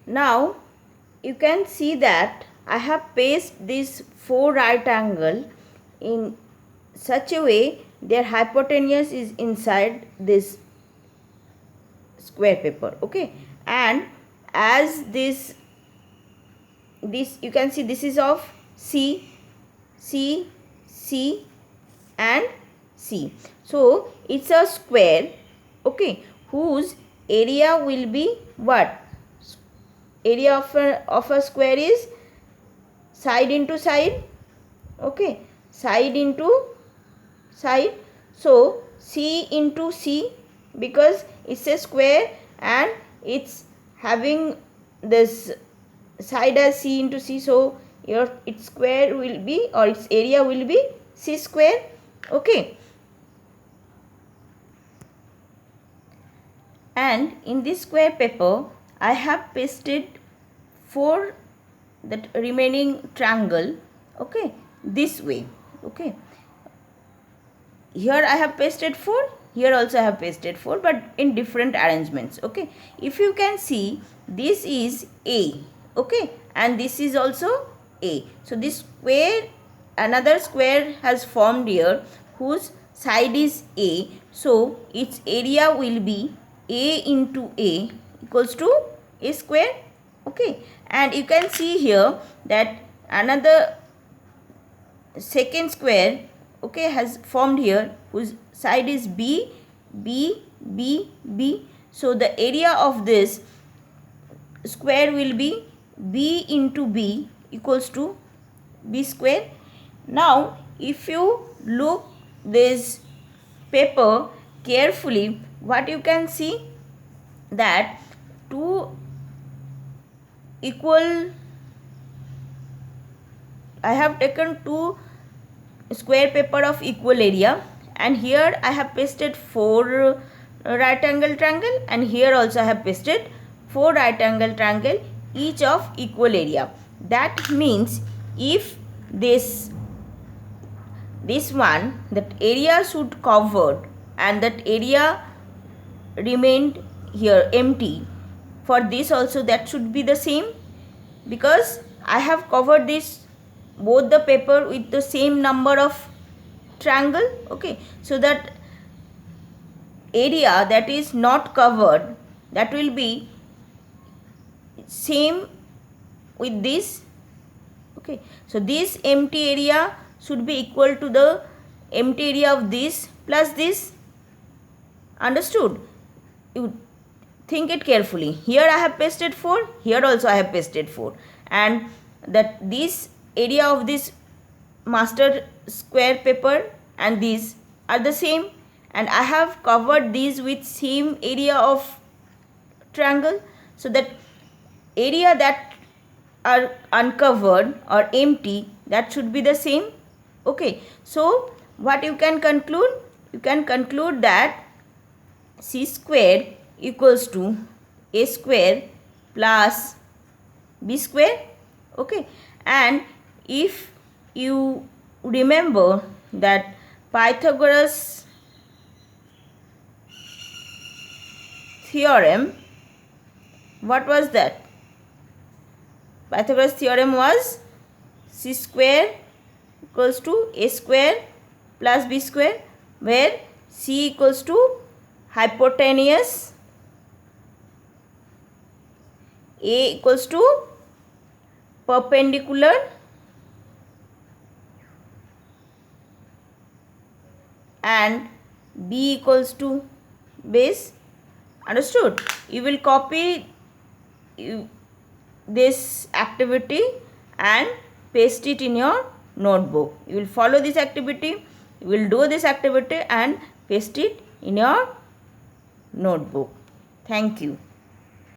Now you can see that I have pasted these 4 right angle in such a way their hypotenuse is inside this square paper. Okay, and as this you can see this is of C, C, C and C. So it's a square, okay, whose area will be what? Area of a square is side into side, okay, side into side. So C into C, because it's a square and it's having this side as C into C, so its square will be, or its area will be C square. Okay, and in this square paper I have pasted 4 that remaining triangle, okay, this way. Okay, here I have pasted 4, here also I have pasted 4, but in different arrangements. Okay, if you can see, this is A, okay, and this is also A. So this square, another square has formed here whose side is A, so its area will be A into A equals to A square. Okay, and you can see here that another second square, okay, has formed here whose side is B, B, B, B. So the area of this square will be B into B equals to B square. Now if you look this paper carefully, what you can see, that two equal, I have taken 2 square paper of equal area, and here I have pasted 4 right angle triangle, and here also I have pasted 4 right angle triangle, each of equal area. That means if this one, that area should covered and that area remained here empty, for this also that should be the same, because I have covered this both the paper with the same number of triangle. Okay, so that area that is not covered, that will be same with this. Okay, so this empty area should be equal to the empty area of this plus this. Understood? You think it carefully. Here I have pasted 4, here also I have pasted 4, and that this area of this master square paper and these are the same, and I have covered these with same area of triangle, so that area that are uncovered or empty, that should be the same. Okay, so what you can conclude? You can conclude that C square equals to A square plus B square. Okay, and if you remember that Pythagoras theorem, what was that? Pythagoras theorem was C square equals to A square plus B square, where C equals to hypotenuse, A equals to perpendicular, and B equals to base. Understood? You will copy this activity and paste it in your notebook. You will follow this activity, you will do this activity and paste it in your notebook. Thank you.